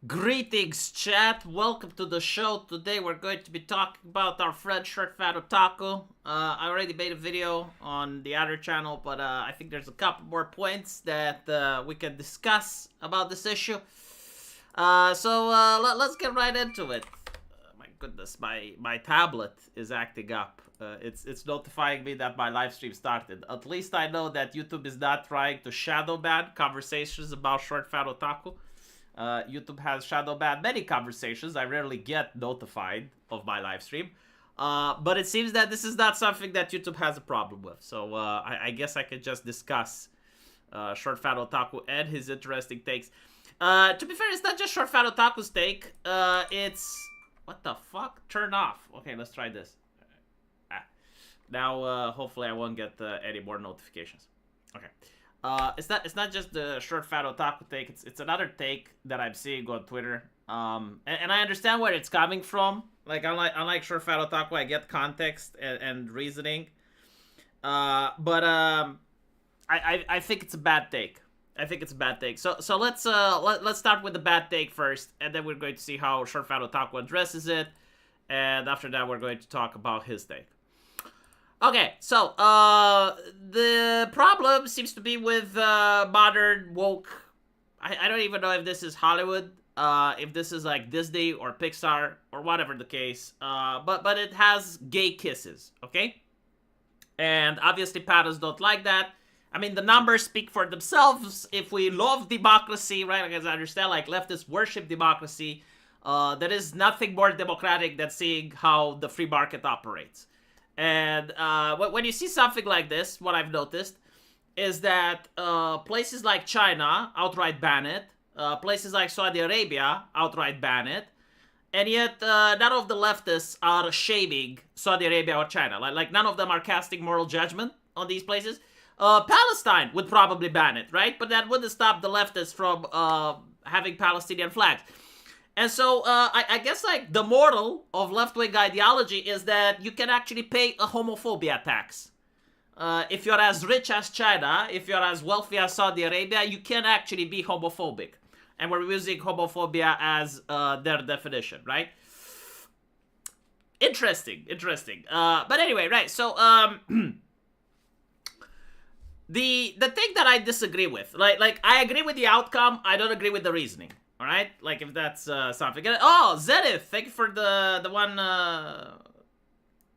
Greetings, chat. Welcome to the show. Today we're going to be talking about our friend Short Fat Otaku. I already made a video on the other channel, but I think there's a couple more points that we can discuss about this issue. Let's get right into it. My goodness, my tablet is acting up. It's notifying me that my live stream started. At least I know that YouTube is not trying to shadow ban conversations about Short Fat Otaku. YouTube has shadow banned many conversations. I rarely get notified of my live stream. But it seems that this is not something that YouTube has a problem with. So I guess I could just discuss Short Fat Otaku and his interesting takes. To be fair, it's not just Short Fat Otaku's take. It's... What the fuck? Turn off. Okay, let's try this. Now, hopefully I won't get any more notifications. Okay. It's not just the Short Fat Otaku take. It's another take that I'm seeing on Twitter. And I understand where it's coming from. Like unlike Short Fat Otaku, I get context and reasoning. I think it's a bad take. I think it's a bad take. So let's start with the bad take first, and then we're going to see how Short Fat Otaku addresses it, and after that we're going to talk about his take. Okay, so, the problem seems to be with, modern woke... I don't even know if this is Hollywood, if this is, like, Disney or Pixar, or whatever the case, but it has gay kisses, okay? And obviously paddles don't like that. I mean, the numbers speak for themselves. If we love democracy, right, like, as I understand, like, leftists worship democracy, there is nothing more democratic than seeing how the free market operates. And when you see something like this, what I've noticed is that places like China outright ban it, places like Saudi Arabia outright ban it, and yet none of the leftists are shaming Saudi Arabia or China. Like none of them are casting moral judgment on these places. Palestine would probably ban it, right? But that wouldn't stop the leftists from having Palestinian flags. And so, I guess, like, the moral of left-wing ideology is that you can actually pay a homophobia tax. If you're as rich as China, if you're as wealthy as Saudi Arabia, you can actually be homophobic. And we're using homophobia as their definition, right? Interesting. But anyway, right, so, the thing that I disagree with, like, I agree with the outcome, I don't agree with the reasoning. Alright? Like, if that's something. Oh, Zenith! Thank you for the one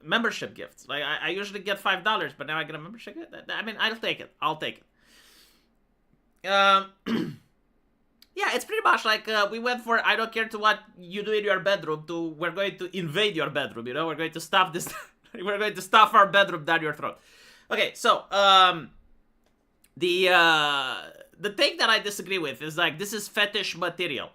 membership gift. Like, I usually get $5, but now I get a membership gift? I mean, I'll take it. Yeah, it's pretty much like we went for I don't care to what you do in your bedroom to we're going to invade your bedroom, you know? We're going to stuff this... we're going to stuff our bedroom down your throat. Okay, so, the thing that I disagree with is, like, this is fetish material.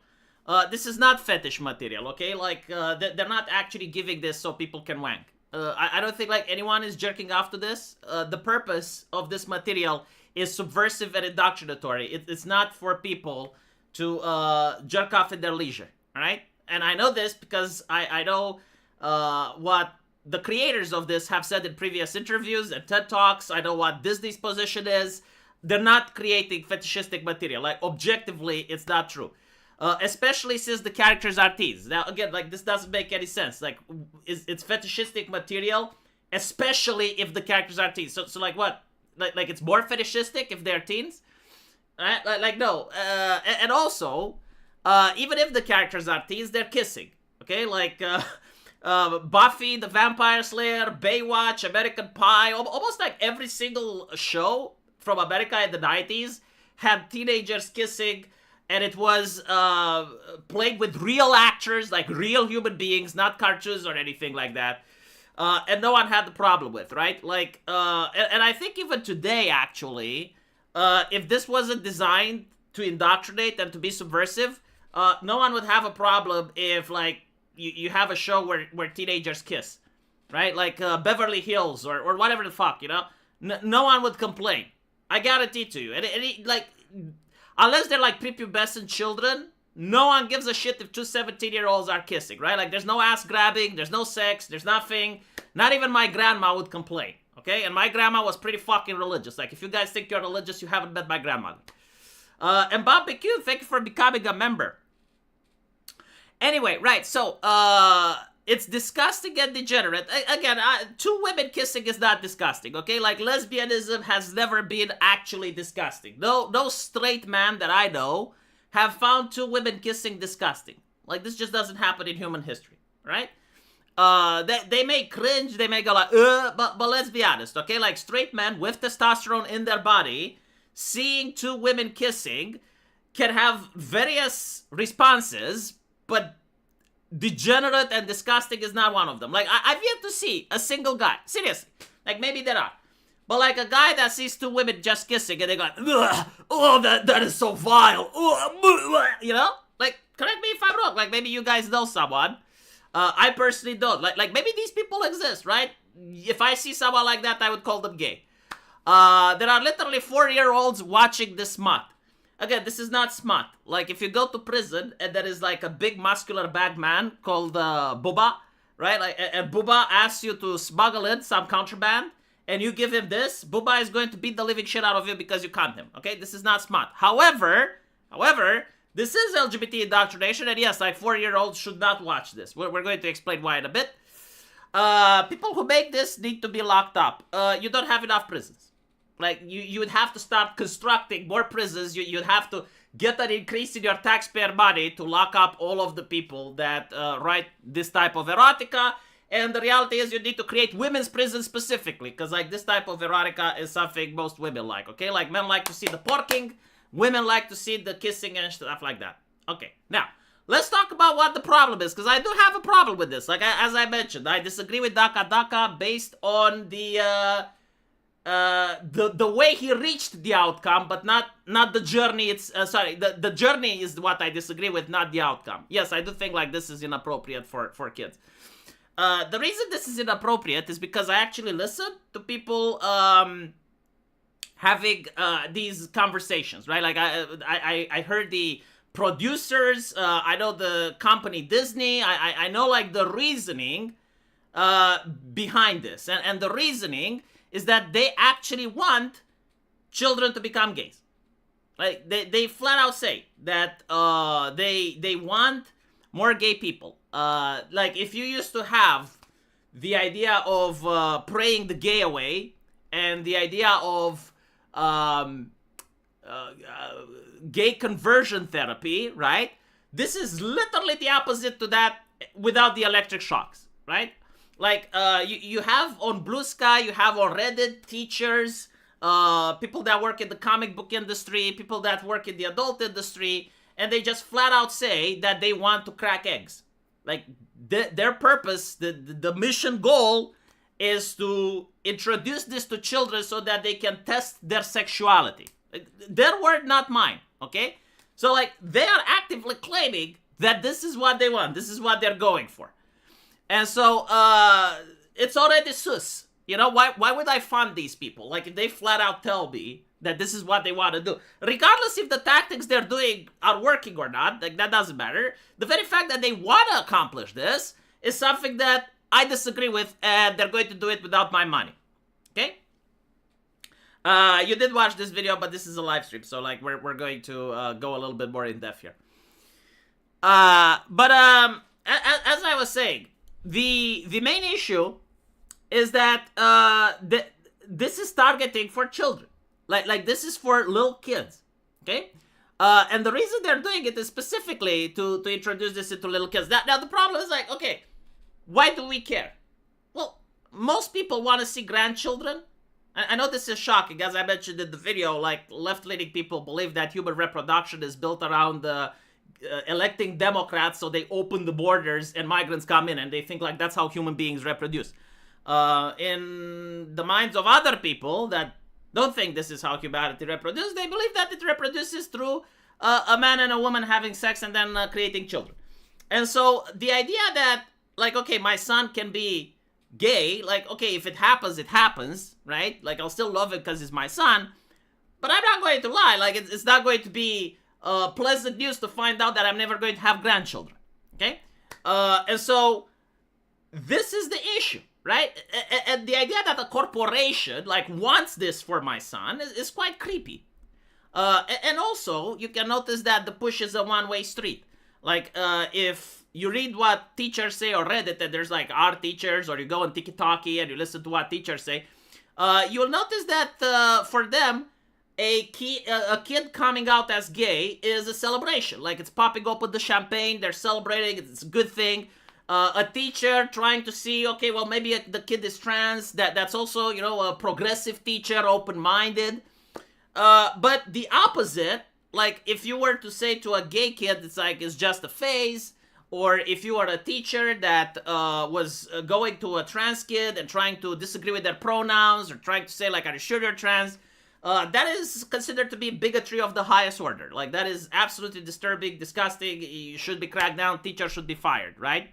This is not fetish material, okay? Like, they're not actually giving this so people can wank. I don't think, like, anyone is jerking off to this. The purpose of this material is subversive and indoctrinatory. It's not for people to jerk off in their leisure, alright? And I know this because I know what the creators of this have said in previous interviews and TED Talks. I know what Disney's position is. They're not creating fetishistic material. Like, objectively, it's not true. Especially since the characters are teens. Now, again, like, this doesn't make any sense. Like, it's fetishistic material, especially if the characters are teens. So like, what? Like it's more fetishistic if they're teens? Right? Like no. And also, even if the characters are teens, they're kissing. Okay? Like, Buffy, the Vampire Slayer, Baywatch, American Pie, almost like every single show from America in the 90s had teenagers kissing, and it was played with real actors, like real human beings, not cartoons or anything like that. And no one had the problem with, right? Like, and I think even today, actually, if this wasn't designed to indoctrinate and to be subversive, no one would have a problem if, like, you have a show where teenagers kiss, right? Like Beverly Hills or whatever the fuck, you know? No one would complain. I guarantee to you. Like, unless they're like prepubescent children, no one gives a shit if two 17-year-olds are kissing, right? Like, there's no ass grabbing, there's no sex, there's nothing. Not even my grandma would complain, okay? And my grandma was pretty fucking religious. Like, if you guys think you're religious, you haven't met my grandmother. And Bob McHugh, thank you for becoming a member. Anyway, right, so, it's disgusting and degenerate. Again, two women kissing is not disgusting, okay? Like, lesbianism has never been actually disgusting. No straight man that I know have found two women kissing disgusting. Like, this just doesn't happen in human history, right? They may cringe, they may go like, but let's be honest, okay? Like, straight men with testosterone in their body, seeing two women kissing, can have various responses, but degenerate and disgusting is not one of them. Like, I've yet to see a single guy, seriously, like, maybe there are, but like a guy that sees two women just kissing and they go, oh, that is so vile, you know? Like, correct me if I'm wrong, like, maybe you guys know someone. I personally don't. Like maybe these people exist, right? If I see someone like that, I would call them gay. There are literally 4-year-olds watching this smut. Again, this is not smut. Like, if you go to prison and there is like a big muscular bag man called Bubba, right? Like, and Bubba asks you to smuggle in some contraband, and you give him this, Bubba is going to beat the living shit out of you because you conned him. Okay, this is not smut. However, this is LGBT indoctrination, and yes, like 4-year-olds should not watch this. We're going to explain why in a bit. People who make this need to be locked up. You don't have enough prisons. Like, you would have to start constructing more prisons. You'd have to get an increase in your taxpayer money to lock up all of the people that write this type of erotica. And the reality is you need to create women's prisons specifically, because like this type of erotica is something most women like, okay? Like, men like to see the porking, women like to see the kissing and stuff like that. Okay, now, let's talk about what the problem is, because I do have a problem with this. Like, as I mentioned, I disagree with Daka based on the way he reached the outcome, but not the journey. It's the journey is what I disagree with, not the outcome. Yes, I do think like this is inappropriate for kids. The reason this is inappropriate is because I actually listened to people having these conversations, right? Like I heard the producers, I know the company Disney, I know like the reasoning behind this, and the reasoning is that they actually want children to become gays. Like, they flat out say that they want more gay people. Like, if you used to have the idea of praying the gay away, and the idea of gay conversion therapy, right? This is literally the opposite to that without the electric shocks, right? Like, you have on Blue Sky, you have on Reddit teachers, people that work in the comic book industry, people that work in the adult industry, and they just flat out say that they want to crack eggs. Like, their purpose, the mission goal is to introduce this to children so that they can test their sexuality. Like, their word, not mine, okay? So, like, they are actively claiming that this is what they want. This is what they're going for. And so, it's already sus. You know, why would I fund these people? Like, if they flat out tell me that this is what they want to do, regardless if the tactics they're doing are working or not, like, that doesn't matter. The very fact that they want to accomplish this is something that I disagree with, and they're going to do it without my money. Okay? You did watch this video, but this is a live stream, so, like, we're going to go a little bit more in depth here. As I was saying, the main issue is that this is targeting for children. Like this is for little kids, okay? And the reason they're doing it is specifically to introduce this into little kids. Now the problem is like, okay, why do we care? Well, most people want to see grandchildren. I know this is shocking. As I mentioned in the video, like, left-leaning people believe that human reproduction is built around electing Democrats, so they open the borders and migrants come in, and they think like that's how human beings reproduce. In the minds of other people that don't think this is how humanity reproduces, they believe that it reproduces through a man and a woman having sex and then creating children. And so the idea that, like, okay, my son can be gay, like, okay, if it happens, it happens, right? Like, I'll still love it because it's my son, but I'm not going to lie, like, it's not going to be pleasant news to find out that I'm never going to have grandchildren, okay? And so this is the issue, right? And the idea that a corporation, like, wants this for my son is quite creepy. And also, you can notice that the push is a one-way street. Like, if you read what teachers say on Reddit, and there's like our teachers, or you go on TikTok and you listen to what teachers say, you'll notice that for them, a kid coming out as gay is a celebration. Like, it's popping open the champagne, they're celebrating, it's a good thing. A teacher trying to see, okay, well, maybe the kid is trans, that's also, a progressive teacher, open-minded. But the opposite, like, if you were to say to a gay kid, it's just a phase, or if you are a teacher that was going to a trans kid and trying to disagree with their pronouns, or trying to say, like, are you sure you're trans? That is considered to be bigotry of the highest order. Like, that is absolutely disturbing, disgusting, you should be cracked down, teacher should be fired, right?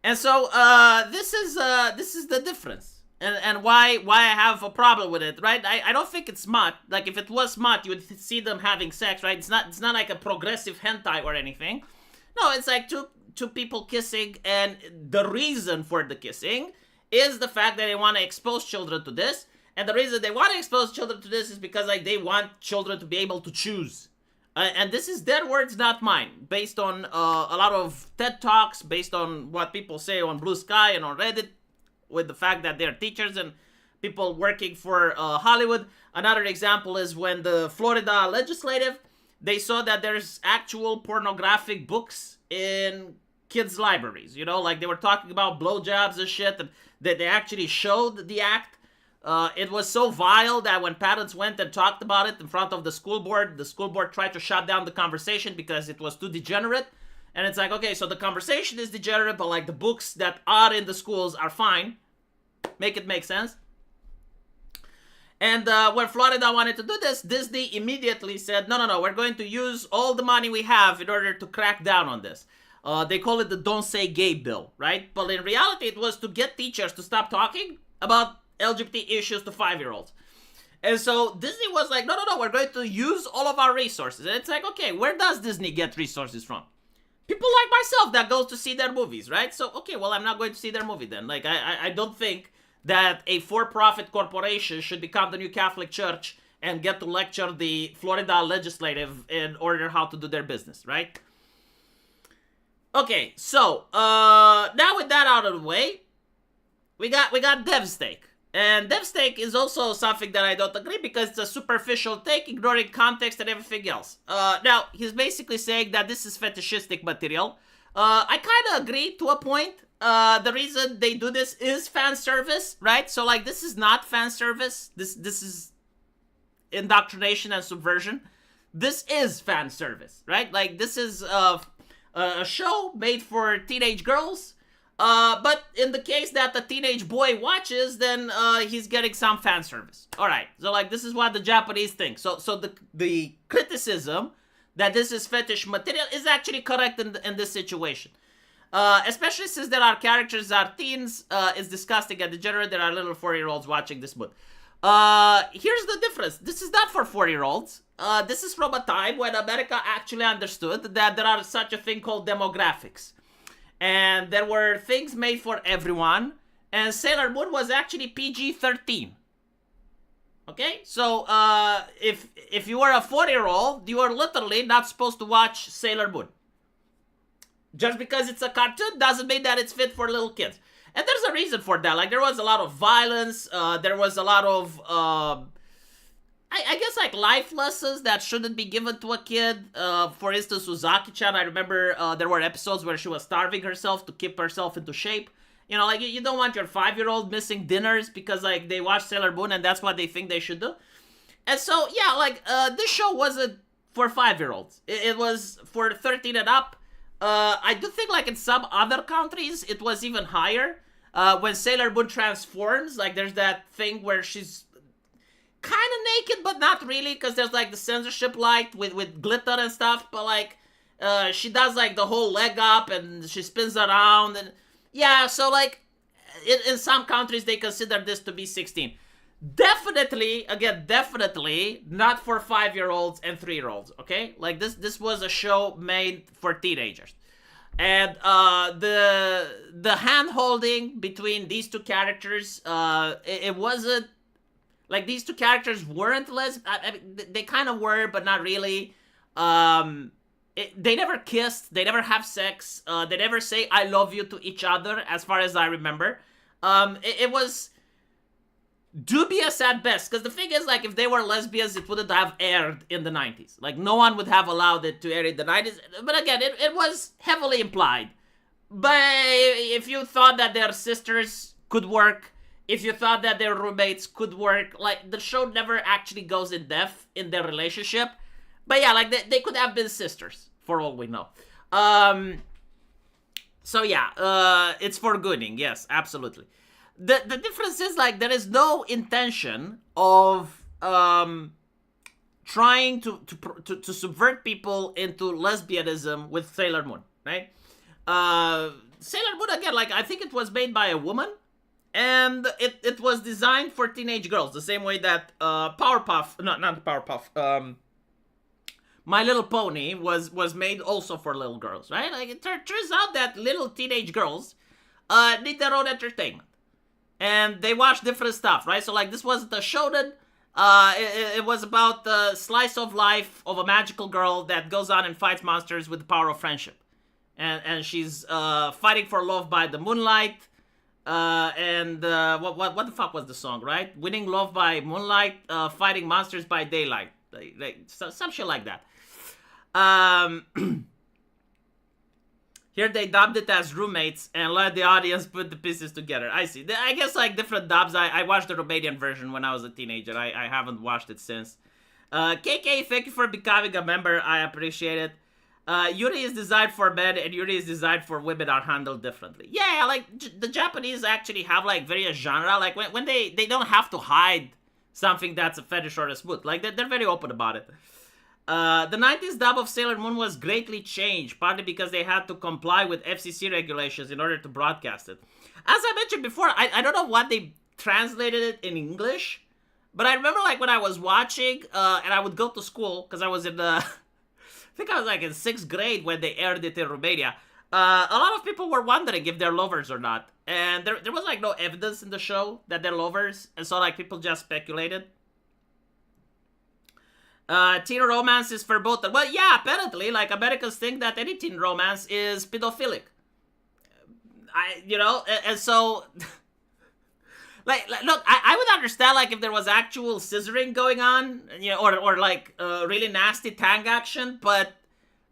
And so, this is the difference. And why I have a problem with it, right? I don't think it's smut. Like, if it was smut, you would see them having sex, right? It's not like a progressive hentai or anything. No, it's like two people kissing, and the reason for the kissing is the fact that they want to expose children to this. And the reason they want to expose children to this is because, like, they want children to be able to choose. And this is their words, not mine, based on a lot of TED Talks, based on what people say on Blue Sky and on Reddit, with the fact that they're teachers and people working for Hollywood. Another example is when the Florida legislative, they saw that there's actual pornographic books in kids' libraries. Like, they were talking about blowjobs and shit, and they actually showed the act. It was so vile that when parents went and talked about it in front of the school board tried to shut down the conversation because it was too degenerate. And it's like, okay, so the conversation is degenerate, but, like, the books that are in the schools are fine. Make it make sense. And when Florida wanted to do this, Disney immediately said, no, we're going to use all the money we have in order to crack down on this. They call it the Don't Say Gay bill, right? But in reality, it was to get teachers to stop talking about LGBT issues to 5-year-olds. And so Disney was like, no, we're going to use all of our resources. And it's like, okay, where does Disney get resources from? People like myself that goes to see their movies, right? So, okay, well, I'm not going to see their movie then. Like, I don't think that a for-profit corporation should become the new Catholic Church and get to lecture the Florida legislative in order how to do their business, right? Okay, so, now with that out of the way, we got Dev's take. And Dev's take is also something that I don't agree, because it's a superficial take, ignoring context and everything else. Now, he's basically saying that this is fetishistic material. I kind of agree to a point. The reason they do this is fan service, right? So, like, this is not fan service. This is indoctrination and subversion. This is fan service, right? Like, this is a show made for teenage girls. But in the case that the teenage boy watches, then he's getting some fan service. Alright, so, like, this is what the Japanese think. So the criticism that this is fetish material is actually correct in this situation. Especially since there are characters that are teens, it's disgusting and degenerate. There are little 4-year-olds watching this book. Here's the difference. This is not for 4-year-olds. This is from a time when America actually understood that there are such a thing called demographics. And there were things made for everyone. And Sailor Moon was actually PG-13. Okay? So, if you were a 4-year-old, you are literally not supposed to watch Sailor Moon. Just because it's a cartoon doesn't mean that it's fit for little kids. And there's a reason for that. Like, there was a lot of violence. There was a lot of, I guess, like, life lessons that shouldn't be given to a kid. For instance, Uzaki-chan, I remember there were episodes where she was starving herself to keep herself into shape. You know, like, you don't want your 5-year-old missing dinners because, like, they watch Sailor Moon and that's what they think they should do. And so, yeah, like, this show wasn't for 5-year-olds. It was for 13 and up. I do think, like, in some other countries, it was even higher. When Sailor Moon transforms, like, there's that thing where she's kind of naked, but not really, because there's, like, the censorship light with glitter and stuff, but, like, she does, like, the whole leg up, and she spins around, and, yeah, so, like, in some countries, they consider this to be 16. Definitely, again, definitely not for 5-year-olds and 3-year-olds, okay? Like, this was a show made for teenagers. And the hand-holding between these two characters, it wasn't, like, these two characters weren't I mean, they kind of were, but not really. they never kissed, they never have sex, they never say I love you to each other, as far as I remember. It was dubious at best, because the thing is, like, if they were lesbians, it wouldn't have aired in the 90s. Like, no one would have allowed it to air in the 90s. But again, it was heavily implied. But if you thought that their sisters could work, if you thought that their roommates could work, like, the show never actually goes in depth in their relationship. But yeah, like, they could have been sisters, for all we know. So yeah, it's for gooding, yes, absolutely. The difference is, like, there is no intention of trying to subvert people into lesbianism with Sailor Moon, right? Sailor Moon, again, like, I think it was made by a woman, and it was designed for teenage girls, the same way that not Powerpuff, My Little Pony was made also for little girls, right? Like, it turns out that little teenage girls need their own entertainment. And they watch different stuff, right? So, like, this wasn't a shonen. It was about the slice of life of a magical girl that goes on and fights monsters with the power of friendship. And she's fighting for love by the moonlight. What the fuck was the song, right? Winning love by moonlight, fighting monsters by daylight. Some shit like that. Here they dubbed it as roommates and let the audience put the pieces together. I see. I guess, like, different dubs. I watched the Romanian version when I was a teenager. I haven't watched it since. KK, thank you for becoming a member. I appreciate it. Yuri is designed for men and Yuri is designed for women are handled differently. Yeah, like, the Japanese actually have, like, various genre. Like, when they don't have to hide something that's a fetish or a smooth. Like, they're very open about it. The 90s dub of Sailor Moon was greatly changed, partly because they had to comply with FCC regulations in order to broadcast it. As I mentioned before, I don't know what they translated it in English, but I remember, like, when I was watching, and I would go to school, because I was in I think I was, like, in 6th grade when they aired it in Romania. A lot of people were wondering if they're lovers or not, and there was, like, no evidence in the show that they're lovers, and so, like, people just speculated. Teen romance is verboten. Well, yeah, apparently, like, Americans think that any teen romance is pedophilic. And so, like, look, I would understand, like, if there was actual scissoring going on, or like, really nasty tang action, but,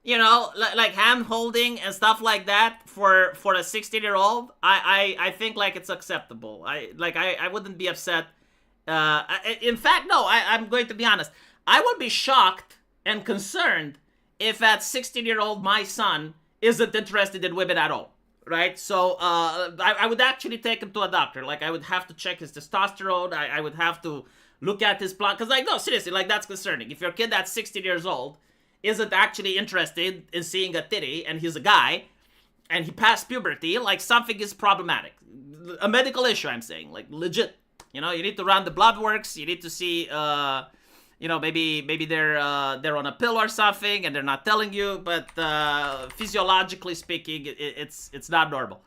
like hand holding and stuff like that for a 16-year-old, I think, like, it's acceptable. I wouldn't be upset. In fact, no, I'm going to be honest. I would be shocked and concerned if at 16-year-old my son isn't interested in women at all, right? So I would actually take him to a doctor. Like, I would have to check his testosterone. I would have to look at his blood. Because, like, no, seriously, like, that's concerning. If your kid that's 16 years old isn't actually interested in seeing a titty and he's a guy and he passed puberty, like, something is problematic. A medical issue, I'm saying. Like, legit. You need to run the blood works. You need to see... maybe they're on a pill or something and they're not telling you, but physiologically speaking, it's not normal.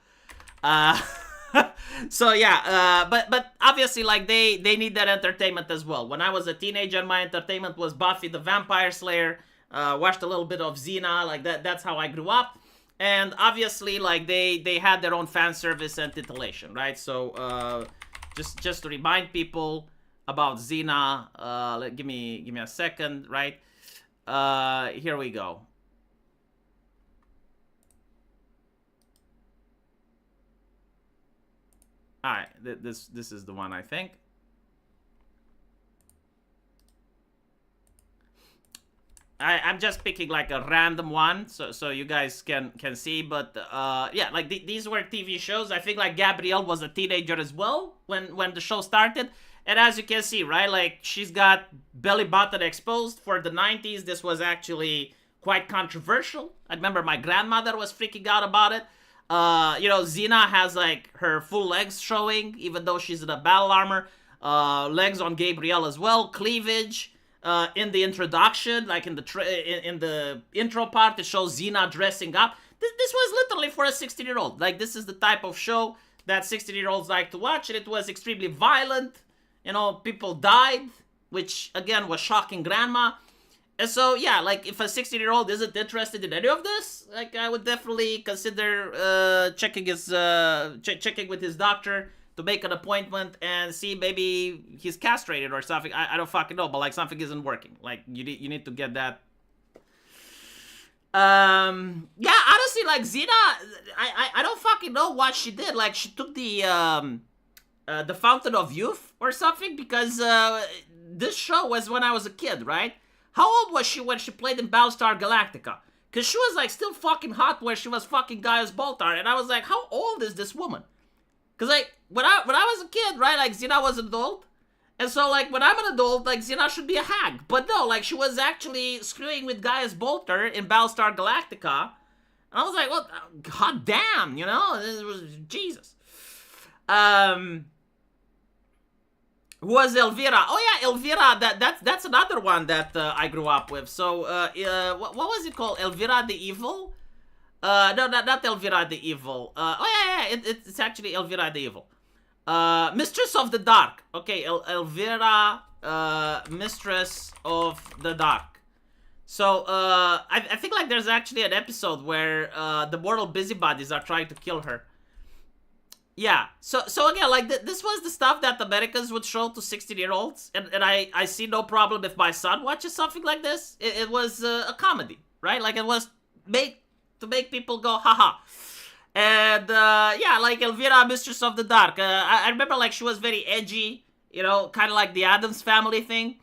So yeah, but obviously, like, they need that entertainment as well. When I was a teenager, my entertainment was Buffy the Vampire Slayer. Watched a little bit of Xena, like that. That's how I grew up. And obviously, like, they had their own fan service and titillation, right? So just to remind people about Xena, give me a second, right? Here we go. All right, this is the one, I think. I'm just picking, like, a random one so you guys can see, but yeah, like, these were TV shows. I think, like, Gabrielle was a teenager as well when the show started. And as you can see, right, like, she's got belly button exposed. For the 90s, this was actually quite controversial. I remember my grandmother was freaking out about it. Xena has, like, her full legs showing, even though she's in a battle armor. Legs on Gabrielle as well. Cleavage in the introduction, like, in the intro part, it shows Xena dressing up. This was literally for a 16-year-old. Like, this is the type of show that 16-year-olds like to watch, and it was extremely violent. People died, which, again, was shocking grandma. And so, yeah, like, if a 16-year-old isn't interested in any of this, like, I would definitely consider checking with his doctor to make an appointment and see maybe he's castrated or something. I don't fucking know, but, like, something isn't working. Like, you need to get that. Yeah, honestly, like, Xena, I don't fucking know what she did. Like, she took the Fountain of Youth or something, because this show was when I was a kid, right? How old was she when she played in Battlestar Galactica? Because she was, like, still fucking hot where she was fucking Gaius Baltar. And I was like, how old is this woman? Because, like, when I was a kid, right, like, Xena was an adult. And so, like, when I'm an adult, like, Xena should be a hag. But no, like, she was actually screwing with Gaius Baltar in Battlestar Galactica. And I was like, well, god damn, you know? It was, Jesus. Who was Elvira? Oh yeah, Elvira. That's another one that I grew up with. So what was it called? Elvira the Evil? No, not Elvira the Evil. Oh yeah, it's actually Elvira the Evil. Mistress of the Dark. Okay, Elvira, Mistress of the Dark. So I think like there's actually an episode where the mortal busybodies are trying to kill her. Yeah, so again, like, this was the stuff that Americans would show to 16-year-olds, and I see no problem if my son watches something like this. It was a comedy, right? Like, it was to make people go, haha. And, yeah, like, Elvira, Mistress of the Dark. I remember, like, she was very edgy, you know, kind of like the Addams Family thing.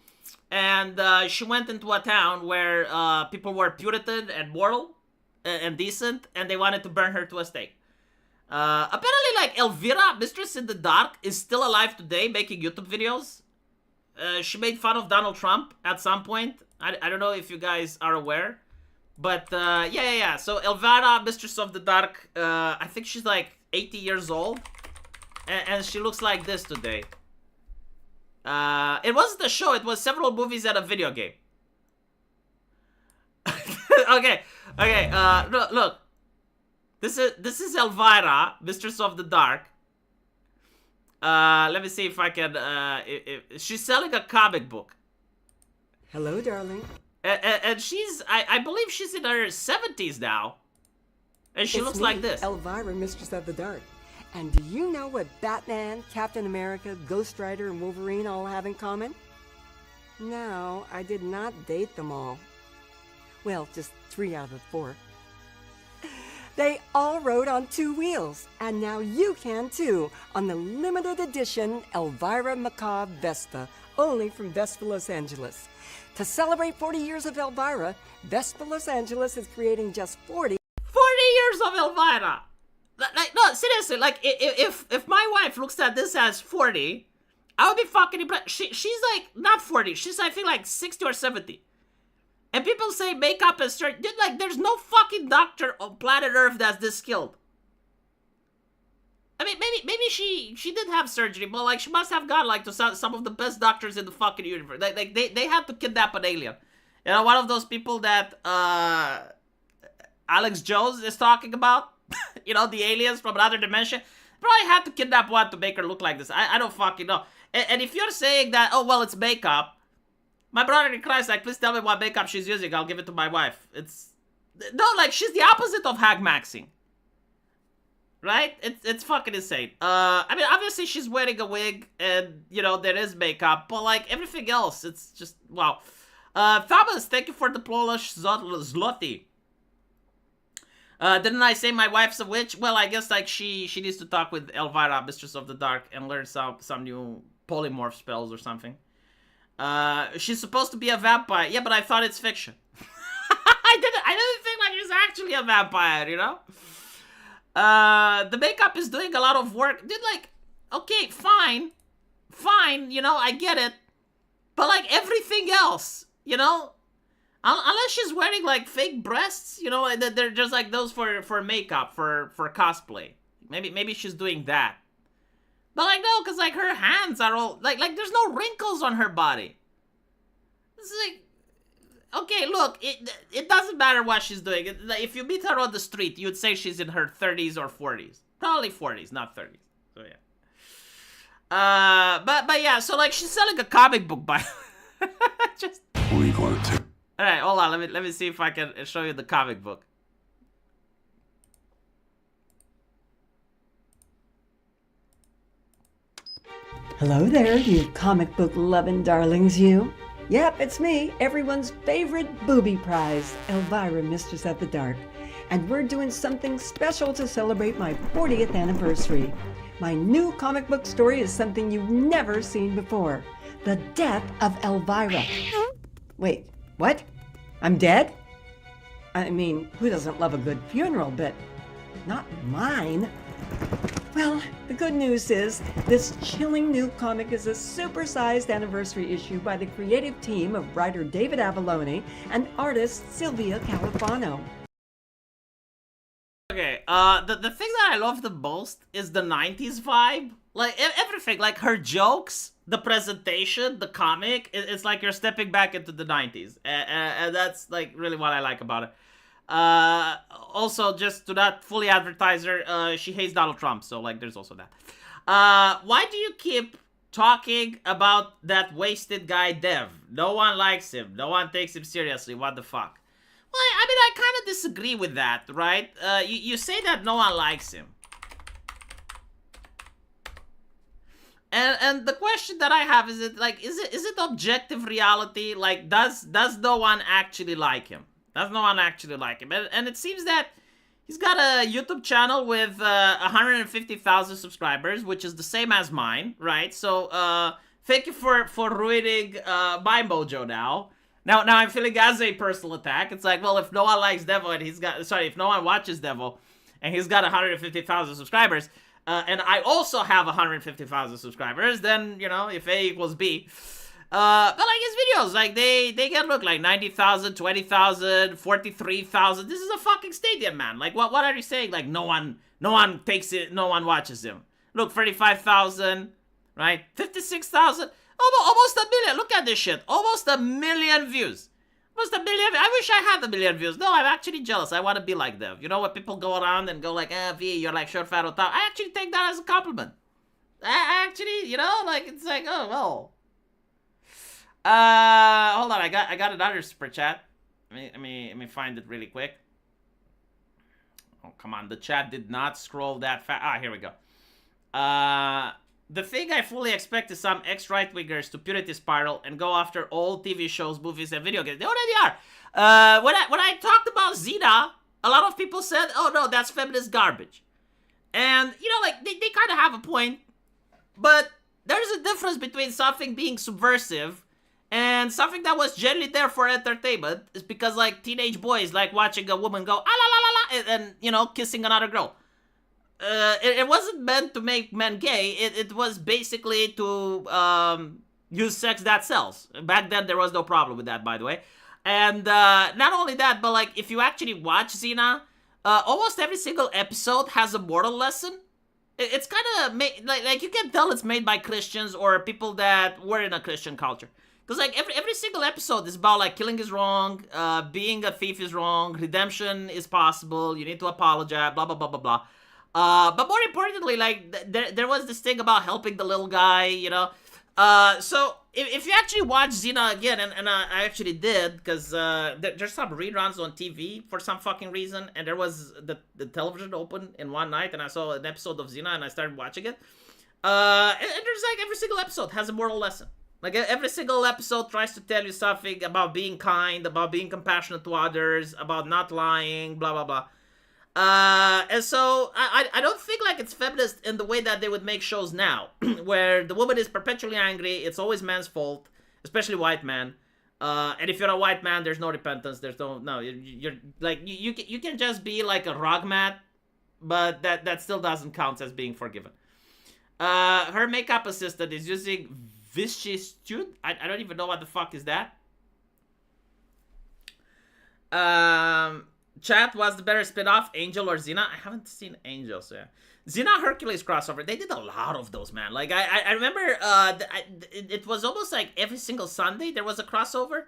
And she went into a town where people were Puritan and moral and decent, and they wanted to burn her to a stake. Apparently, like, Elvira, Mistress in the Dark, is still alive today, making YouTube videos. She made fun of Donald Trump at some point. I don't know if you guys are aware. But, yeah. So, Elvira, Mistress of the Dark, I think she's, like, 80 years old. And she looks like this today. It wasn't a show, it was several movies and a video game. Okay, look. This is Elvira, Mistress of the Dark. Let me see if I can. She's selling a comic book. Hello, darling. And she's, I believe she's in her 70s now. And she looks like this. Elvira, Mistress of the Dark. And do you know what Batman, Captain America, Ghost Rider, and Wolverine all have in common? No, I did not date them all. Well, just 3 out of 4. They all rode on 2 wheels, and now you can too, on the limited edition Elvira Macabre Vespa, only from Vespa Los Angeles. To celebrate 40 years of Elvira, Vespa Los Angeles is creating just 40 years of Elvira! Like, no, seriously, like, if my wife looks at this as 40, I would be fucking impressed. She's like, not 40, she's, I think, like 60 or 70. And people say makeup is certain. Dude, like, there's no fucking doctor on planet Earth that's this skilled. I mean, maybe she did have surgery, but, like, she must have gone, like, to some of the best doctors in the fucking universe. Like they had to kidnap an alien. You know, one of those people that, Alex Jones is talking about. You know, the aliens from another dimension. Probably had to kidnap one to make her look like this. I don't fucking know. And if you're saying that, oh, well, it's makeup. My brother in Christ, like, please tell me what makeup she's using. I'll give it to my wife. No, like, she's the opposite of hag maxing. Right? It's fucking insane. I mean, obviously she's wearing a wig and, you know, there is makeup. But, like, everything else, it's just, wow. Thomas, thank you for the Polish zloty. Didn't I say my wife's a witch? Well, I guess, like, she needs to talk with Elvira, Mistress of the Dark, and learn some new polymorph spells or something. She's supposed to be a vampire. Yeah, but I thought it's fiction. I didn't think, like, she's actually a vampire, you know? The makeup is doing a lot of work. Dude, like, okay, fine, you know, I get it. But, like, everything else, you know? Unless she's wearing, like, fake breasts, you know, they're just, like, those for makeup, for cosplay. Maybe she's doing that. But, like, no, because, like, her hands are all, like, there's no wrinkles on her body. It's like, okay, look, it doesn't matter what she's doing. If you meet her on the street, you'd say she's in her 30s or 40s. Probably 40s, not 30s. So, yeah. But yeah, so, like, she's selling a comic book by... just... What are you going to do? All right, hold on. Let me see if I can show you the comic book. Hello there, you comic book loving darlings, you. Yep, it's me, everyone's favorite booby prize, Elvira, Mistress of the Dark. And we're doing something special to celebrate my 40th anniversary. My new comic book story is something you've never seen before. The Death of Elvira. Wait, what? I'm dead? I mean, who doesn't love a good funeral, but not mine. Well, the good news is this chilling new comic is a supersized anniversary issue by the creative team of writer David Avalone and artist Sylvia Califano. Okay, the thing that I love the most is the 90s vibe. Like, everything, like her jokes, the presentation, the comic, it's like you're stepping back into the 90s. And that's, like, really what I like about it. Also, just to not fully advertise her, she hates Donald Trump, so, like, there's also that. Why do you keep talking about that wasted guy, Dev? No one likes him. No one takes him seriously. What the fuck? Well, I mean, I kind of disagree with that, right? You say that no one likes him. And the question that I have is is it objective reality? Like, does no one actually like him? Does no one actually like him? And it seems that he's got a YouTube channel with 150,000 subscribers, which is the same as mine, right? So thank you for ruining my mojo now. Now I'm feeling as a personal attack. It's like, well, if no one likes Devo and if no one watches Devo and he's got 150,000 subscribers, and I also have 150,000 subscribers, then, you know, if A equals B. But like his videos, like they can look like 90,000, 20,000, 43,000. This is a fucking stadium, man. Like what are you saying? Like no one takes it, no one watches him. Look, 35,000, right? 56,000. Almost a million. Look at this shit. Almost a million views. Almost a million. I wish I had a million views. No, I'm actually jealous. I want to be like them. You know what? People go around and go like, V, you're like short, fat, otaku. I actually take that as a compliment. I actually, you know, like, it's like, oh, well. Hold on. I got another super chat. Let me find it really quick. Oh, come on. The chat did not scroll that fast. Ah, here we go. The thing I fully expect is some ex-right-wingers to purity spiral and go after all TV shows, movies, and video games. They already are. When I talked about Xena, a lot of people said, oh no, that's feminist garbage. And, you know, like, they kind of have a point. But there's a difference between something being subversive and something that was generally there for entertainment. It's because, like, teenage boys like watching a woman go, ah la la la la, and you know, kissing another girl. It wasn't meant to make men gay. It was basically to use sex that sells. Back then, there was no problem with that, by the way. And not only that, but like if you actually watch Xena, almost every single episode has a moral lesson. It's kind of like you can tell it's made by Christians or people that were in a Christian culture. Because like every single episode is about like killing is wrong, being a thief is wrong, redemption is possible, you need to apologize, blah blah blah blah blah. But more importantly, like, there was this thing about helping the little guy, you know? So, if you actually watch Xena again, and I actually did, because there's some reruns on TV for some fucking reason, and there was the television open in one night, and I saw an episode of Xena, and I started watching it. And there's like, every single episode has a moral lesson. Like, every single episode tries to tell you something about being kind, about being compassionate to others, about not lying, blah, blah, blah. And so I don't think like it's feminist in the way that they would make shows now, where the woman is perpetually angry. It's always man's fault, especially white man. And if you're a white man, there's no repentance. There's no. You're like you can just be like a rug mat, but that still doesn't count as being forgiven. Her makeup assistant is using vicissitude. I don't even know what the fuck is that. Chat, was the better spin-off, Angel or Xena? I haven't seen Angel, so yeah. Xena Hercules crossover. They did a lot of those, man. Like, I remember it was almost like every single Sunday there was a crossover.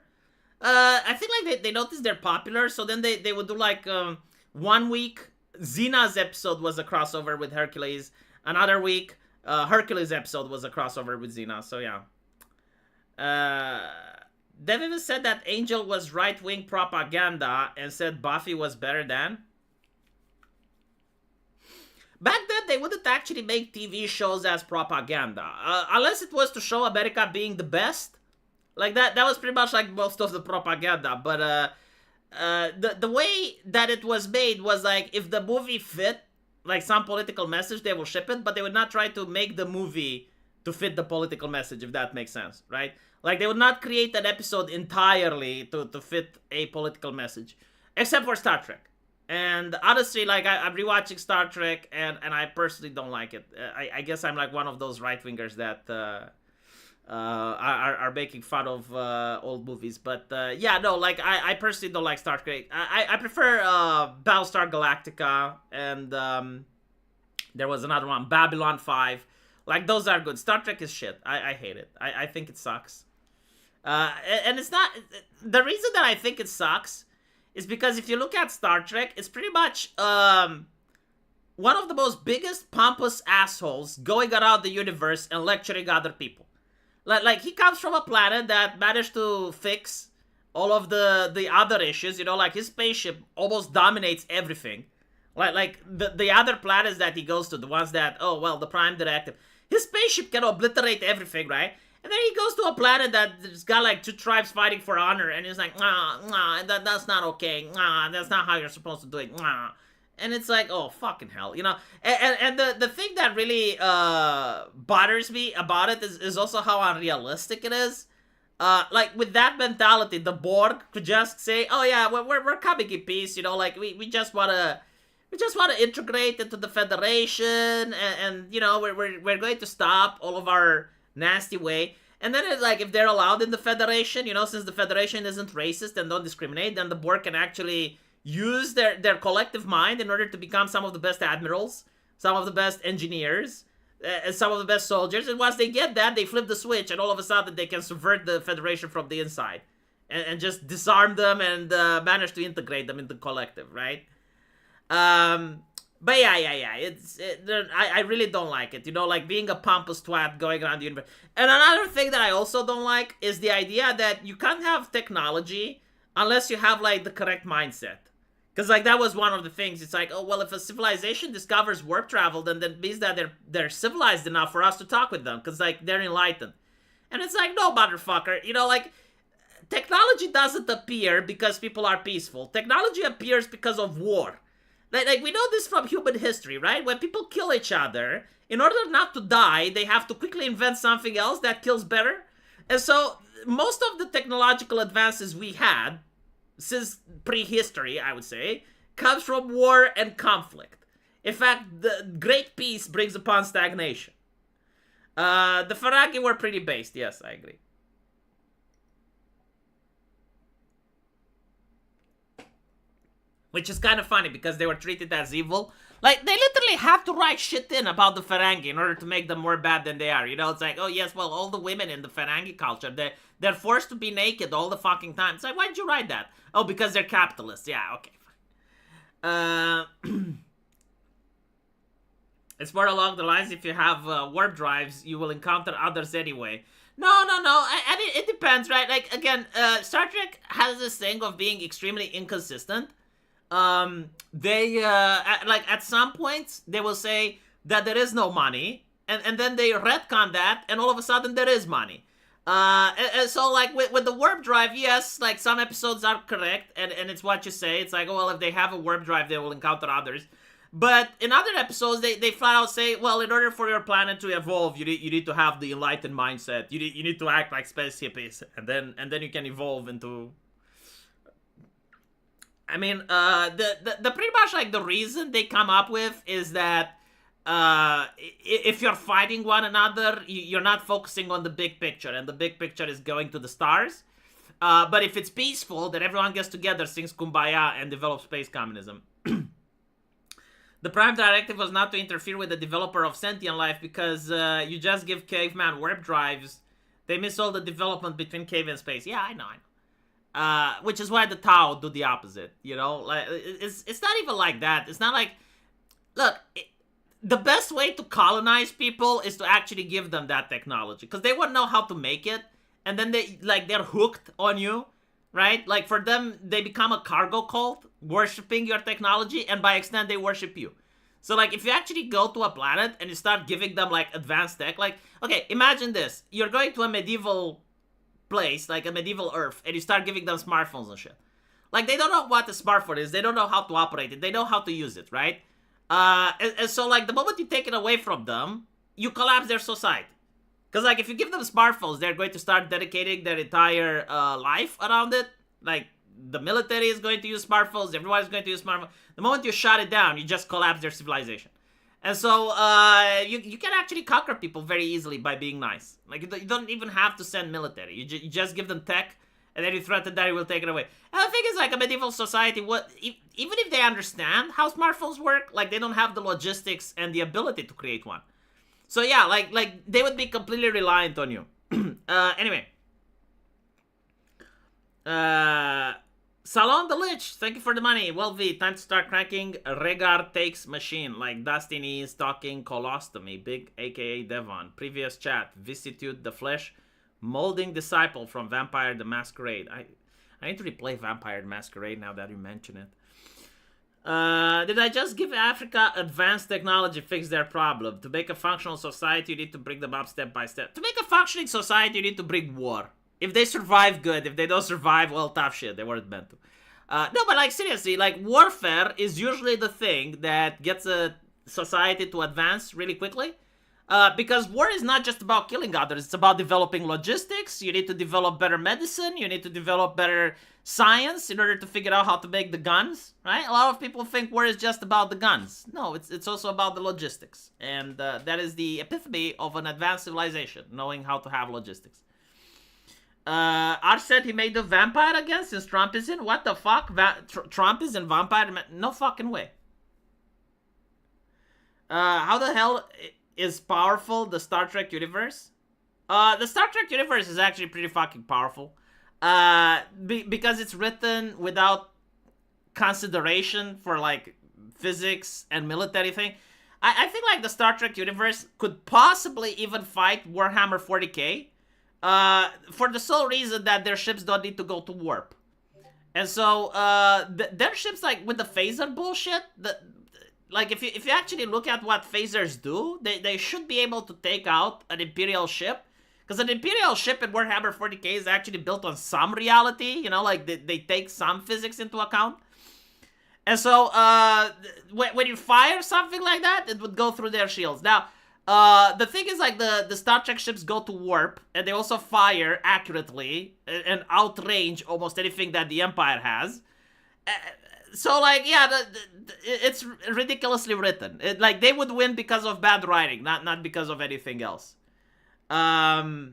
I think like they noticed they're popular, so then they would do like 1 week, Xena's episode was a crossover with Hercules. Another week, Hercules episode was a crossover with Xena, so yeah. They've even said that Angel was right-wing propaganda and said Buffy was better than. Back then, they wouldn't actually make TV shows as propaganda. Unless it was to show America being the best. Like, that was pretty much like most of the propaganda. But the way that it was made was like, if the movie fit, like, some political message, they will ship it. But they would not try to make the movie to fit the political message, if that makes sense, right? Like, they would not create an episode entirely to fit a political message. Except for Star Trek. And honestly, like, I'm rewatching Star Trek, and I personally don't like it. I guess I'm like one of those right-wingers that are making fun of old movies. But yeah, no, like, I personally don't like Star Trek. I prefer Battlestar Galactica, and there was another one, Babylon 5. Like, those are good. Star Trek is shit. I hate it. I think it sucks. And it's not... The reason that I think it sucks is because if you look at Star Trek, it's pretty much one of the most biggest pompous assholes going around the universe and lecturing other people. Like, he comes from a planet that managed to fix all of the other issues, you know, like, his spaceship almost dominates everything. Like the other planets that he goes to, the ones that, oh, well, the Prime Directive, his spaceship can obliterate everything, right? And then he goes to a planet that's got like 2 tribes fighting for honor, and he's like, that's not okay. That's not how you're supposed to do it. And it's like, oh, fucking hell, you know? And the thing that really bothers me about it is also how unrealistic it is. Like, with that mentality, the Borg could just say, oh yeah, we're coming in peace, you know, like, we just wanna integrate into the Federation, and you know, we're going to stop all of our nasty way. And then it's like, if they're allowed in the Federation, you know, since the Federation isn't racist and don't discriminate, then the Borg can actually use their collective mind in order to become some of the best admirals, some of the best engineers, and some of the best soldiers. And once they get that, they flip the switch, and all of a sudden they can subvert the Federation from the inside and just disarm them and manage to integrate them into the collective, right? But yeah, I really don't like it, you know, like, being a pompous twat going around the universe. And another thing that I also don't like is the idea that you can't have technology unless you have, like, the correct mindset. Because, like, that was one of the things. It's like, oh, well, if a civilization discovers warp travel, then that means that they're civilized enough for us to talk with them, because, like, they're enlightened. And it's like, no, motherfucker, you know, like, technology doesn't appear because people are peaceful. Technology appears because of war. Like, we know this from human history, right? When people kill each other, in order not to die, they have to quickly invent something else that kills better. And so, most of the technological advances we had, since prehistory, I would say, comes from war and conflict. In fact, the great peace brings upon stagnation. The Ferengi were pretty based, yes, I agree. Which is kind of funny, because they were treated as evil. Like, they literally have to write shit in about the Ferengi in order to make them more bad than they are. You know, it's like, oh yes, well, all the women in the Ferengi culture, they're forced to be naked all the fucking time. It's like, why'd you write that? Oh, because they're capitalists. Yeah, okay, fine. It's more along the lines, if you have warp drives, you will encounter others anyway. No. I mean, it depends, right? Like, again, Star Trek has this thing of being extremely inconsistent. They, like, at some points, they will say that there is no money, and then they retcon that, and all of a sudden there is money. And so, like, with the warp drive, yes, like, some episodes are correct, and it's what you say. It's like, oh, well, if they have a warp drive, they will encounter others. But in other episodes, they flat out say, well, in order for your planet to evolve, you need to have the enlightened mindset. You need to act like space hippies, and then you can evolve into... I mean, the pretty much, like, the reason they come up with is that if you're fighting one another, you're not focusing on the big picture, and the big picture is going to the stars. But if it's peaceful, then everyone gets together, sings Kumbaya, and develops space communism. The Prime Directive was not to interfere with the developer of sentient life, because you just give caveman warp drives. They miss all the development between cave and space. Yeah, I know. Which is why the Tau do the opposite, you know? Like, it's not even like that. It's not like... Look, the best way to colonize people is to actually give them that technology, because they wouldn't know how to make it, and then they're hooked on you, right? Like for them, they become a cargo cult, worshiping your technology, and by extent, they worship you. So like if you actually go to a planet and you start giving them like advanced tech, like, okay, imagine this. You're going to a medieval place, like a medieval Earth, and you start giving them smartphones and shit. Like they don't know what a smartphone is. They don't know how to operate it. They know how to use it, right? And so like the moment you take it away from them, you collapse their society. Because like if you give them smartphones, they're going to start dedicating their entire life around it. Like the military is going to use smartphones. Everyone is going to use smartphones. The moment you shut it down, you just collapse their civilization. And so you can actually conquer people very easily by being nice. Like you don't even have to send military. You just give them tech, and then you threaten that it will take it away. And the thing is, like a medieval society, even if they understand how smartphones work, like they don't have the logistics and the ability to create one. So yeah, like they would be completely reliant on you. Anyway. Salon the Lich, thank you for the money. Well, V, time to start cranking Rhaegar Takes Machine, like Dusty is talking colostomy, big aka Devon. Previous chat, Vicissitude the Flesh, Molding Disciple from Vampire the Masquerade. I need to replay Vampire the Masquerade now that you mention it. Did I just give Africa advanced technology fix their problem? To make a functional society, you need to bring them up step by step. To make a functioning society, you need to bring war. If they survive, good. If they don't survive, well, tough shit. They weren't meant to. No, but like seriously, like warfare is usually the thing that gets a society to advance really quickly. Because war is not just about killing others. It's about developing logistics. You need to develop better medicine. You need to develop better science in order to figure out how to make the guns, right? A lot of people think war is just about the guns. No, it's also about the logistics. And that is the epitome of an advanced civilization, knowing how to have logistics. Arch said he made the vampire again since Trump is in. What the fuck? Trump is in vampire? No fucking way. How the hell is powerful the Star Trek universe? The Star Trek universe is actually pretty fucking powerful. Because it's written without consideration for like physics and military thing. I think like the Star Trek universe could possibly even fight Warhammer 40k. For the sole reason that their ships don't need to go to warp. And so, their ships, like, with the phaser bullshit, like, if you actually look at what phasers do, they should be able to take out an Imperial ship. Because an Imperial ship in Warhammer 40k is actually built on some reality, you know, like, they take some physics into account. And so, when you fire something like that, it would go through their shields. Now, the thing is, like, the Star Trek ships go to warp, and they also fire accurately and outrange almost anything that the Empire has. So, like, yeah, it's ridiculously written. Like, they would win because of bad writing, not because of anything else. Yeah,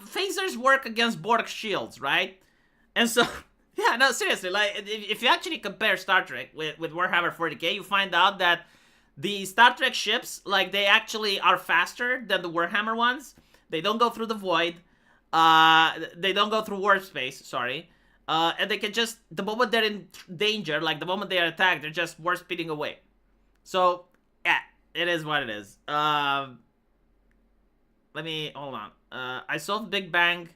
phasers work against Borg shields, right? And so, yeah, no, seriously, like, if you actually compare Star Trek with Warhammer 40k, you find out that the Star Trek ships, like, they actually are faster than the Warhammer ones. They don't go through the void. They don't go through warp space, sorry. And they can just, the moment they're in danger, like, the moment they are attacked, they're just warp speeding away. So, yeah, it is what it is. Let me, hold on. I solved Big Bang.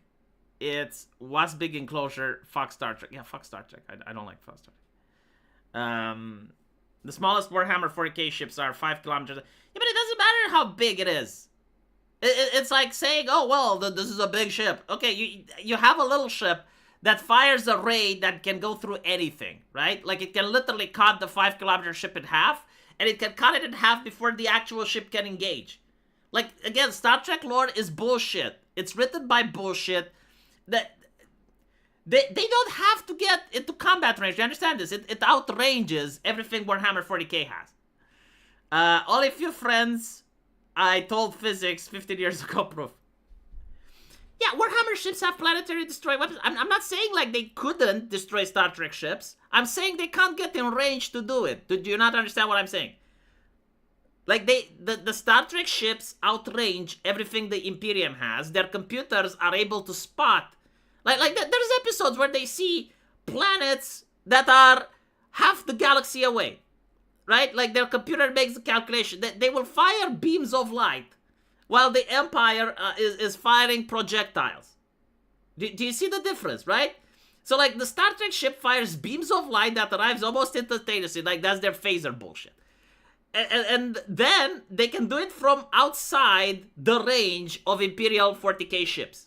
It's what's big enclosure. Fuck Star Trek. Yeah, fuck Star Trek. I don't like Star Trek. The smallest Warhammer 40k ships are 5 kilometers. Yeah, but it doesn't matter how big it is. It's like saying, oh, well, this is a big ship. Okay, you have a little ship that fires a ray that can go through anything, right? Like, it can literally cut the 5-kilometer ship in half, and it can cut it in half before the actual ship can engage. Like, again, Star Trek lore is bullshit. It's written by bullshit. That They don't have to get into combat range. You understand this? It outranges everything Warhammer 40k has. Only few friends I told physics 15 years ago proof. Yeah, Warhammer ships have planetary destroy weapons. I'm not saying like they couldn't destroy Star Trek ships. I'm saying they can't get in range to do it. Do you not understand what I'm saying? Like the Star Trek ships outrange everything the Imperium has. Their computers are able to spot. Like there's episodes where they see planets that are half the galaxy away, right? Like their computer makes the calculation that they will fire beams of light while the Empire is firing projectiles. Do you see the difference, right? So, like, the Star Trek ship fires beams of light that arrives almost instantaneously. Like, that's their phaser bullshit. And then they can do it from outside the range of Imperial 40K ships.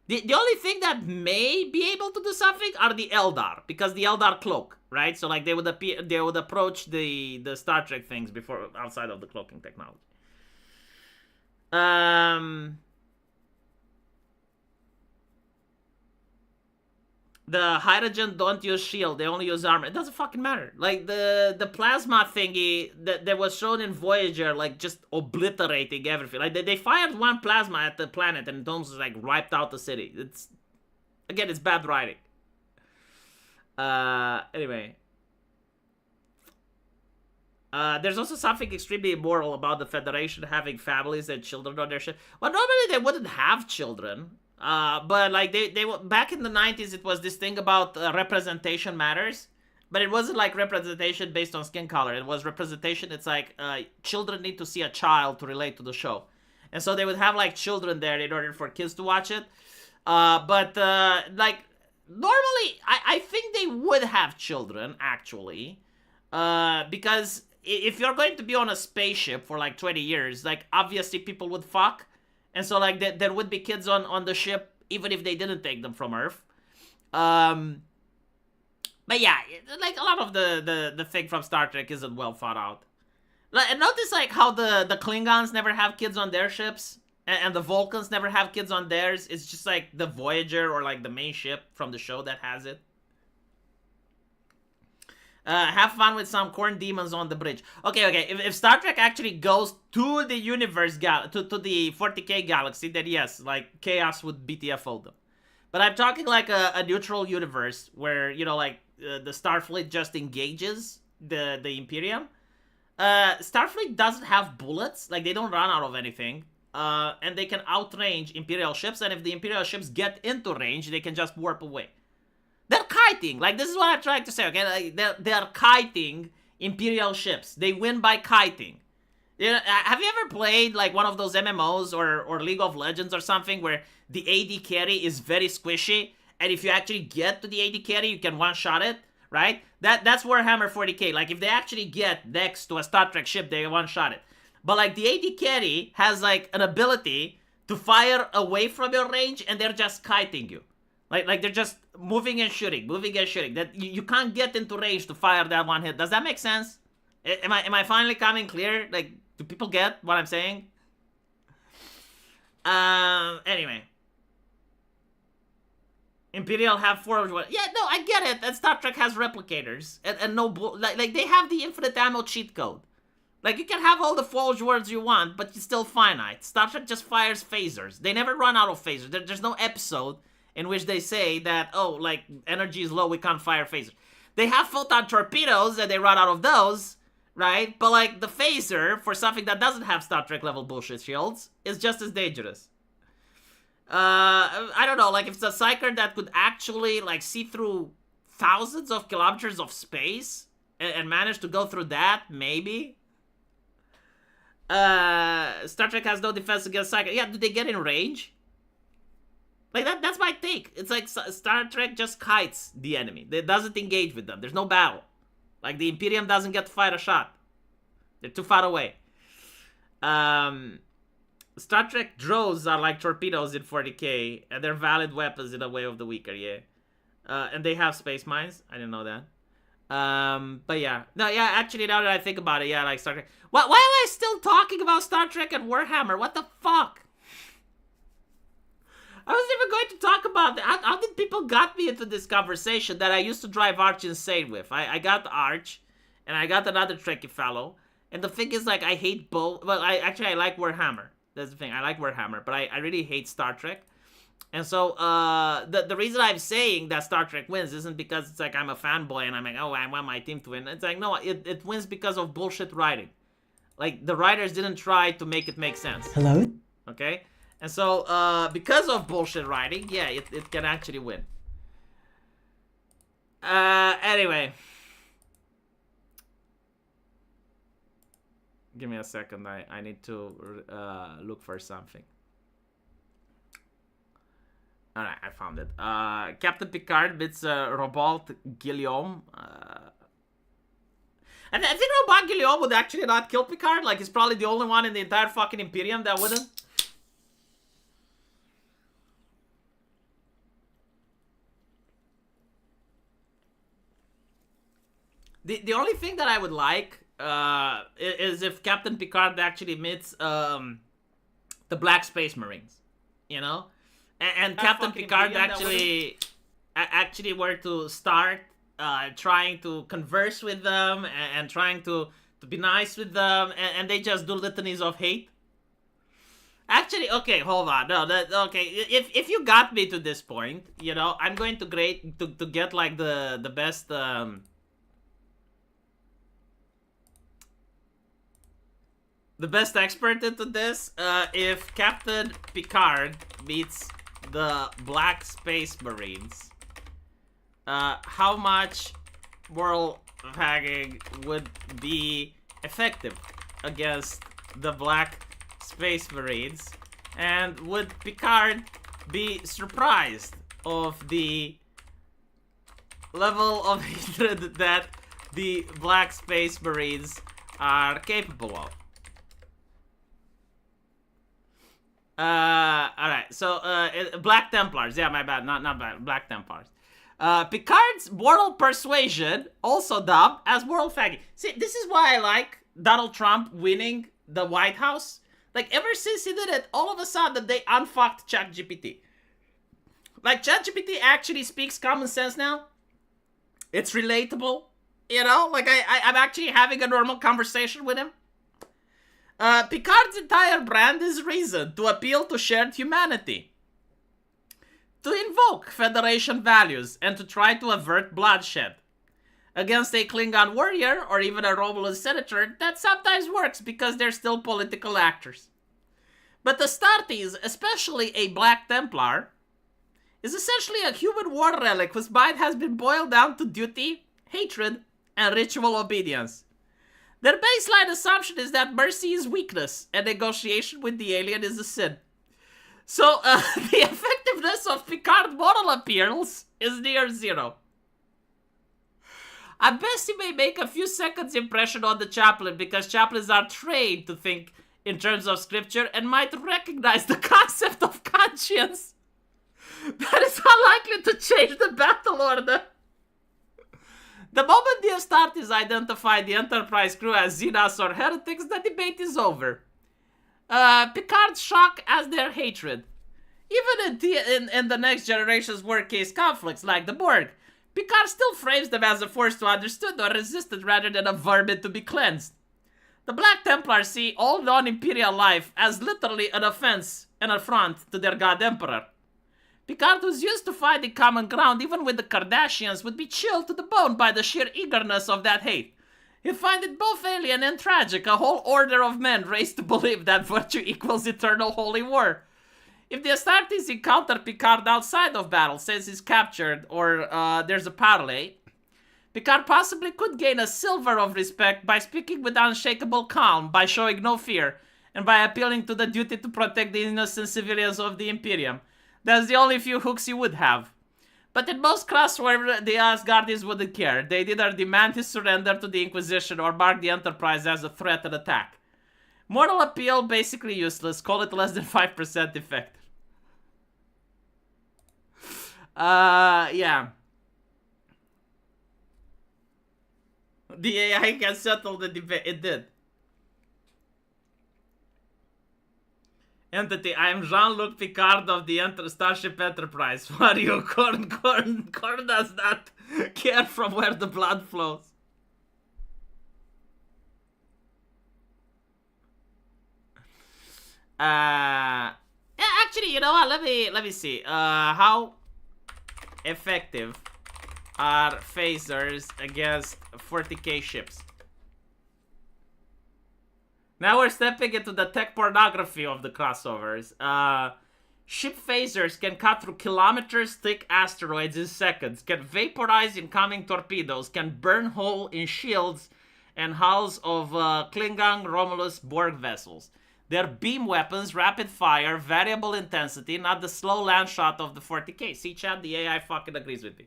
The only thing that may be able to do something are the Eldar, because the Eldar cloak, right? So, like, they would approach the Star Trek things before outside of the cloaking technology. The hydrogen don't use shield, they only use armor. It doesn't fucking matter. Like, the plasma thingy that was shown in Voyager, like, just obliterating everything. Like, they fired one plasma at the planet and it almost, like, wiped out the city. It's, again, it's bad writing. Anyway. There's also something extremely immoral about the Federation having families and children on their ship. Well, normally they wouldn't have children. But like they back in the 90s, it was this thing about representation matters, but it wasn't like representation based on skin color. It was representation. It's like children need to see a child to relate to the show, and so they would have like children there in order for kids to watch it. But like normally, I think they would have children actually, because if you're going to be on a spaceship for like 20 years, like obviously people would fuck. And so, like, there would be kids on the ship, even if they didn't take them from Earth. But yeah, like, a lot of the thing from Star Trek isn't well thought out. Like, and notice, like, how the Klingons never have kids on their ships, and the Vulcans never have kids on theirs. It's just, like, the Voyager or, like, the main ship from the show that has it. Have fun with some corn demons on the bridge. Okay. If Star Trek actually goes to the universe, to the 40K galaxy, then yes, like, chaos would BTFO them. But I'm talking like a neutral universe where, you know, like, the Starfleet just engages the Imperium. Starfleet doesn't have bullets. Like, they don't run out of anything. And they can outrange Imperial ships. And if the Imperial ships get into range, they can just warp away. They're kiting. Like, this is what I'm trying to say, okay? Like, they're kiting Imperial ships. They win by kiting. You know, have you ever played, like, one of those MMOs or League of Legends or something where the AD carry is very squishy, and if you actually get to the AD carry, you can one-shot it, right? That's Warhammer 40K. Like, if they actually get next to a Star Trek ship, they one-shot it. But, like, the AD carry has, like, an ability to fire away from your range, and they're just kiting you. Like they're just moving and shooting. That you can't get into range to fire that one hit. Does that make sense? Am I finally coming clear? Like, do people get what I'm saying? Anyway. Imperial have forward. Yeah, no, I get it. And Star Trek has replicators. And no, like they have the infinite ammo cheat code. Like, you can have all the forged words you want, but you're still finite. Star Trek just fires phasers. They never run out of phasers. There's no episode in which they say that, oh, like, energy is low, we can't fire phasers. They have photon torpedoes, and they run out of those, right? But, like, the phaser, for something that doesn't have Star Trek-level bullshit shields, is just as dangerous. I don't know, like, if it's a psyker that could actually, like, see through thousands of kilometers of space, and manage to go through that, maybe? Star Trek has no defense against psyker. Yeah, do they get in range? Like, that's my take. It's like Star Trek just kites the enemy. It doesn't engage with them. There's no battle. Like, the Imperium doesn't get to fire a shot. They're too far away. Star Trek drones are like torpedoes in 40K, and they're valid weapons in a way of the weaker, yeah. And they have space mines. I didn't know that. But yeah. No, yeah, actually, now that I think about it, yeah, like Star Trek. Why am I still talking about Star Trek and Warhammer? What the fuck? I wasn't even going to talk about that. How did people got me into this conversation that I used to drive Arch insane with? I got Arch, and I got another Trekkie fellow. And the thing is, like, I hate both. Well, I like Warhammer. That's the thing. I like Warhammer, but I really hate Star Trek. And so, the reason I'm saying that Star Trek wins isn't because it's like I'm a fanboy and I'm like, oh, I want my team to win. It's like, no, it wins because of bullshit writing. Like, the writers didn't try to make it make sense. Hello? Okay? And so, because of bullshit writing, yeah, it can actually win. Anyway. Give me a second. I need to look for something. Alright, I found it. Captain Picard beats Robert Guillaume. I think Robert Guillaume would actually not kill Picard. Like, he's probably the only one in the entire fucking Imperium that wouldn't. The only thing that I would like is if Captain Picard actually meets the Black Space Marines, you know? And Captain Picard actually were to start trying to converse with them and trying to be nice with them, and they just do litanies of hate. Actually, okay, hold on. No, okay. If you got me to this point, you know, I'm going to get like the best the best expert into this. If Captain Picard meets the Black Space Marines, how much moral hacking would be effective against the Black Space Marines, and would Picard be surprised of the level of hatred that the Black Space Marines are capable of? Alright, so, Black Templars, yeah, my bad, not bad, Black Templars. Picard's moral persuasion, also dubbed as moral fagging. See, this is why I like Donald Trump winning the White House. Like, ever since he did it, all of a sudden they unfucked ChatGPT. Like, ChatGPT actually speaks common sense now. It's relatable, you know? Like, I'm actually having a normal conversation with him. Picard's entire brand is reason to appeal to shared humanity, to invoke Federation values, and to try to avert bloodshed. Against a Klingon warrior, or even a Romulan senator, that sometimes works because they're still political actors. But Astartes, especially a Black Templar, is essentially a human war relic whose mind has been boiled down to duty, hatred, and ritual obedience. Their baseline assumption is that mercy is weakness, and negotiation with the alien is a sin. So, the effectiveness of Picard's moral appeals is near zero. At best, he may make a few seconds impression on the chaplain, because chaplains are trained to think in terms of scripture and might recognize the concept of conscience. That is unlikely to change the battle order. The moment the Astartes identify the Enterprise crew as Xenos or heretics, the debate is over. Picard's shock as their hatred. Even in the next generation's worst-case conflicts, like the Borg, Picard still frames them as a force to understood or resisted rather than a vermin to be cleansed. The Black Templars see all non-Imperial life as literally an offense, an affront to their God Emperor. Picard, who's used to finding common ground even with the Kardashians, would be chilled to the bone by the sheer eagerness of that hate. He'd find it both alien and tragic, a whole order of men raised to believe that virtue equals eternal holy war. If the Astartes encounter Picard outside of battle, says he's captured, or there's a parley, Picard possibly could gain a silver of respect by speaking with unshakable calm, by showing no fear, and by appealing to the duty to protect the innocent civilians of the Imperium. That's the only few hooks he would have. But in most crosswords, the Asgardians wouldn't care. They'd either demand his surrender to the Inquisition or mark the Enterprise as a threat and attack. Moral appeal, basically useless. Call it less than 5% effective. Yeah. The AI can settle the debate. It did. Entity, I am Jean-Luc Picard of the Starship Enterprise. Who are you? Corn does not care from where the blood flows. Yeah, actually, you know what? Let me see. How effective are phasers against 40k ships? Now we're stepping into the tech pornography of the crossovers. Ship phasers can cut through kilometers thick asteroids in seconds, can vaporize incoming torpedoes, can burn hole in shields, and hulls of Klingon, Romulus, Borg vessels. They're beam weapons, rapid fire, variable intensity, not the slow land shot of the 40K. See, chat, the AI fucking agrees with me.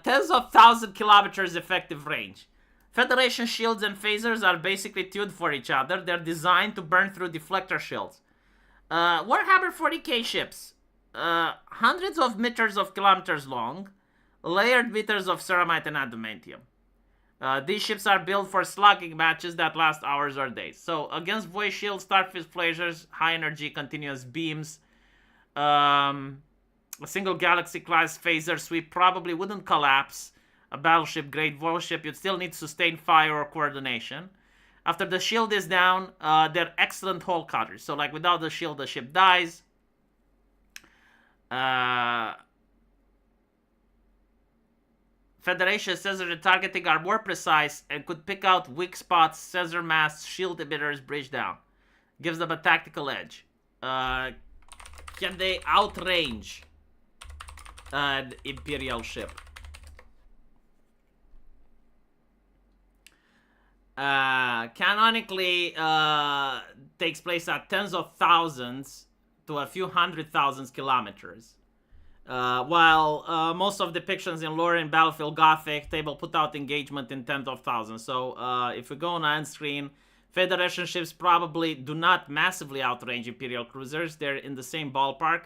Tens of 1,000 kilometers effective range. Federation shields and phasers are basically tuned for each other. They're designed to burn through deflector shields. Warhammer 40K ships. Hundreds of meters of kilometers long. Layered meters of ceramite and adamantium. These ships are built for slugging matches that last hours or days. So, against voice shields, starfish phasers, high energy continuous beams, a single galaxy class phaser sweep probably wouldn't collapse a battleship grade voice ship. You'd still need sustained fire or coordination. After the shield is down, they're excellent hole cutters. So, like, without the shield, the ship dies. Federation Caesar targeting are more precise and could pick out weak spots, Caesar masts, shield emitters, bridge down. Gives them a tactical edge. Can they outrange an Imperial ship? Canonically, takes place at tens of thousands to a few 100,000 kilometers. While most of depictions in lore and Battlefield Gothic table put out engagement in tens of thousands. So if we go on end screen, Federation ships probably do not massively outrange Imperial cruisers. They're in the same ballpark.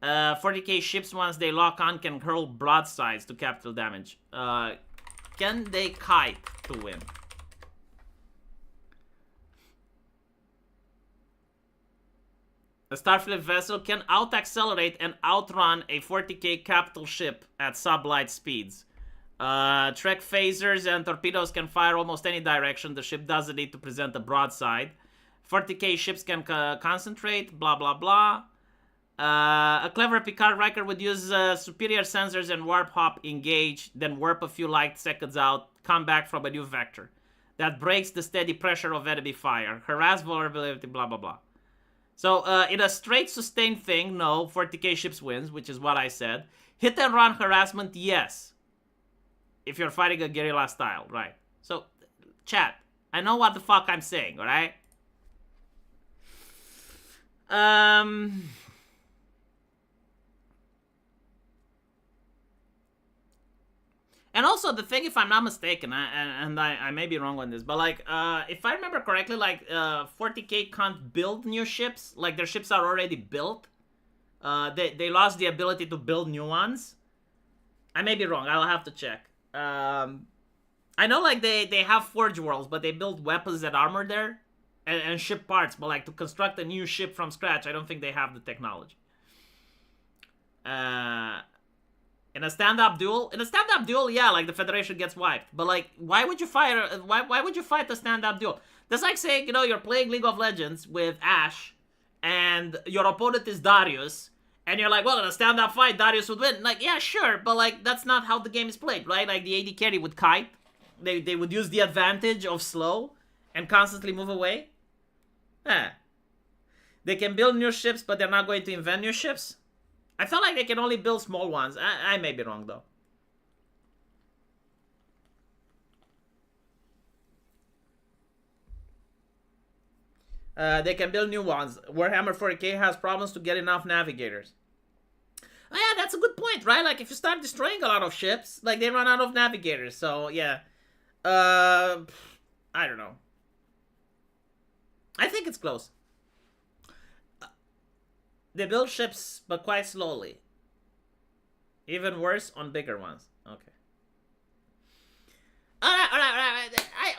40K ships, once they lock on, can hurl broadsides to capital damage. Can they kite to win? A Starfleet vessel can out-accelerate and outrun a 40K capital ship at sublight speeds. Trek phasers and torpedoes can fire almost any direction. The ship doesn't need to present a broadside. 40K ships can concentrate, blah blah blah. A clever Picard Riker would use superior sensors and warp hop engage, then warp a few light seconds out, come back from a new vector. That breaks the steady pressure of enemy fire. Harass vulnerability, blah blah blah. So, in a straight sustained thing, no, 40K ships wins, which is what I said. Hit and run harassment, yes. If you're fighting a guerrilla style, right. So, chat, I know what the fuck I'm saying, alright? And also, the thing, if I'm not mistaken, I may be wrong on this, but, like, if I remember correctly, like, 40K can't build new ships. Like, their ships are already built. They lost the ability to build new ones. I may be wrong. I'll have to check. I know, like, they have Forge Worlds, but they build weapons and armor there. And ship parts, but, like, to construct a new ship from scratch, I don't think they have the technology. In a stand-up duel, yeah, like the Federation gets wiped. But like, why would you fight a stand-up duel? That's like saying, you know, you're playing League of Legends with Ashe, and your opponent is Darius, and you're like, well, in a stand-up fight, Darius would win. Like, yeah, sure, but like, that's not how the game is played, right? Like, the AD carry would kite. They would use the advantage of slow and constantly move away. They can build new ships, but they're not going to invent new ships. I felt like they can only build small ones. I may be wrong, though. They can build new ones. Warhammer 40K has problems to get enough navigators. Oh, yeah, that's a good point, right? Like, if you start destroying a lot of ships, like, they run out of navigators. So, yeah. I don't know. I think it's close. They build ships, but quite slowly. Even worse on bigger ones. Okay. Alright.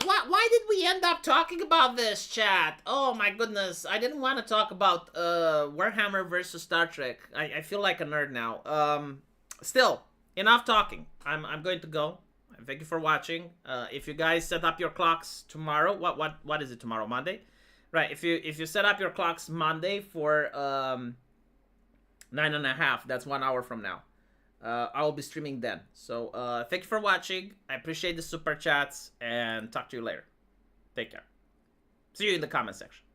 Why did we end up talking about this, chat? Oh my goodness. I didn't want to talk about Warhammer versus Star Trek. I feel like a nerd now. Still, enough talking. I'm going to go. Thank you for watching. If you guys set up your clocks tomorrow, what is it tomorrow? Monday? Right, if you set up your clocks Monday for 9:30, that's 1 hour from now. I'll be streaming then. So thank you for watching. I appreciate the super chats, and talk to you later. Take care. See you in the comment section.